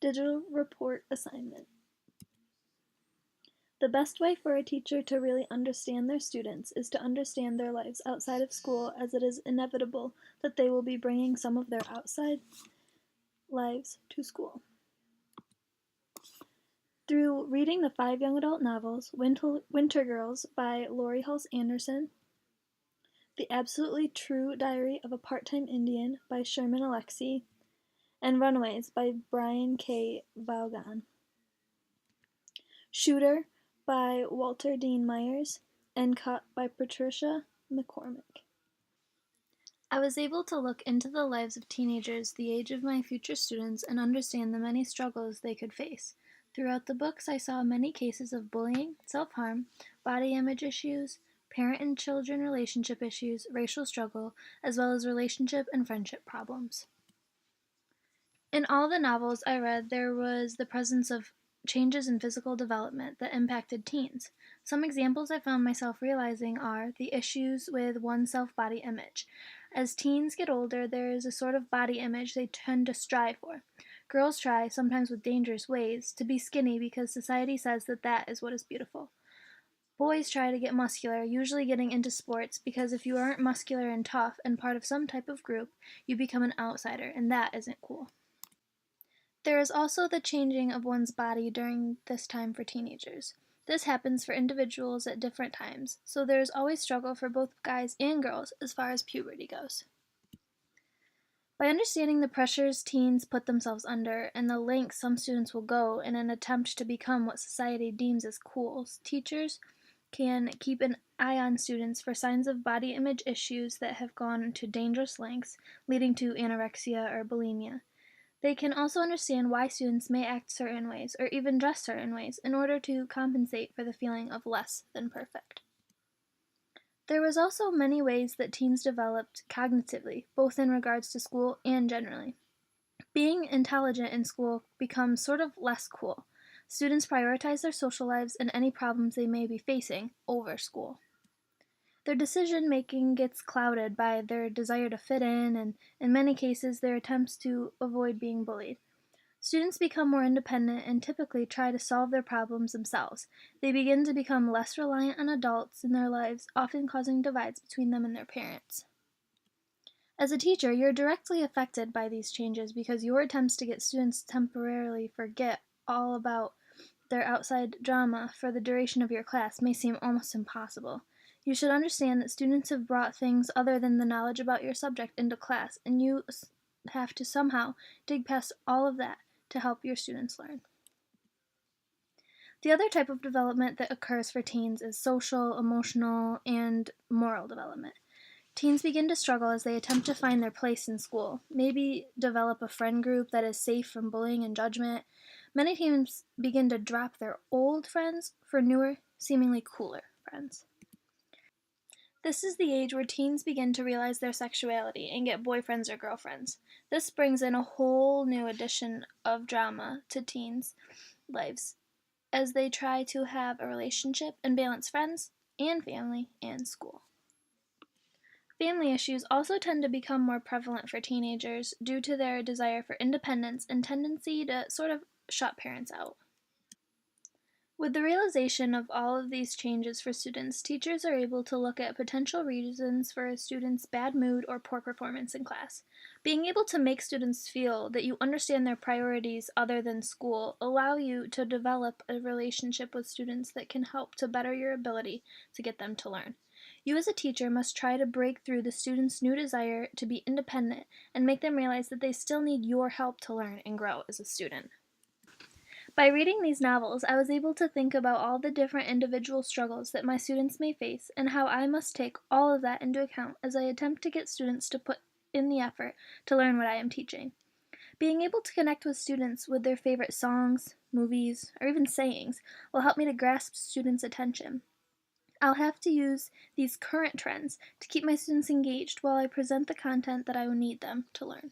Digital report assignment. The best way for a teacher to really understand their students is to understand their lives outside of school, as it is inevitable that they will be bringing some of their outside lives to school. Through reading the 5 young adult novels, Winter Girls by Laurie Halse Anderson, The Absolutely True Diary of a Part-Time Indian by Sherman Alexie, and Runaways by Brian K. Vaughan. Shooter by Walter Dean Myers, and Cut by Patricia McCormick. I was able to look into the lives of teenagers, the age of my future students, and understand the many struggles they could face. Throughout the books, I saw many cases of bullying, self-harm, body image issues, parent and children relationship issues, racial struggle, as well as relationship and friendship problems. In all the novels I read, there was the presence of changes in physical development that impacted teens. Some examples I found myself realizing are the issues with one's self-body image. As teens get older, there is a sort of body image they tend to strive for. Girls try, sometimes with dangerous ways, to be skinny because society says that that is what is beautiful. Boys try to get muscular, usually getting into sports, because if you aren't muscular and tough and part of some type of group, you become an outsider, and that isn't cool. There is also the changing of one's body during this time for teenagers. This happens for individuals at different times, so there is always struggle for both guys and girls as far as puberty goes. By understanding the pressures teens put themselves under and the lengths some students will go in an attempt to become what society deems as cool, teachers can keep an eye on students for signs of body image issues that have gone to dangerous lengths, leading to anorexia or bulimia. They can also understand why students may act certain ways or even dress certain ways in order to compensate for the feeling of less than perfect. There was also many ways that teens developed cognitively, both in regards to school and generally. Being intelligent in school becomes sort of less cool. Students prioritize their social lives and any problems they may be facing over school. Their decision-making gets clouded by their desire to fit in many cases, their attempts to avoid being bullied. Students become more independent and typically try to solve their problems themselves. They begin to become less reliant on adults in their lives, often causing divides between them and their parents. As a teacher, you're directly affected by these changes because your attempts to get students to temporarily forget all about their outside drama for the duration of your class may seem almost impossible. You should understand that students have brought things other than the knowledge about your subject into class, and you have to somehow dig past all of that to help your students learn. The other type of development that occurs for teens is social, emotional, and moral development. Teens begin to struggle as they attempt to find their place in school, maybe develop a friend group that is safe from bullying and judgment. Many teens begin to drop their old friends for newer, seemingly cooler friends. This is the age where teens begin to realize their sexuality and get boyfriends or girlfriends. This brings in a whole new addition of drama to teens' lives as they try to have a relationship and balance friends and family and school. Family issues also tend to become more prevalent for teenagers due to their desire for independence and tendency to sort of shut parents out. With the realization of all of these changes for students, teachers are able to look at potential reasons for a student's bad mood or poor performance in class. Being able to make students feel that you understand their priorities other than school allow you to develop a relationship with students that can help to better your ability to get them to learn. You as a teacher must try to break through the students' new desire to be independent and make them realize that they still need your help to learn and grow as a student. By reading these novels, I was able to think about all the different individual struggles that my students may face and how I must take all of that into account as I attempt to get students to put in the effort to learn what I am teaching. Being able to connect with students with their favorite songs, movies, or even sayings will help me to grasp students' attention. I'll have to use these current trends to keep my students engaged while I present the content that I will need them to learn.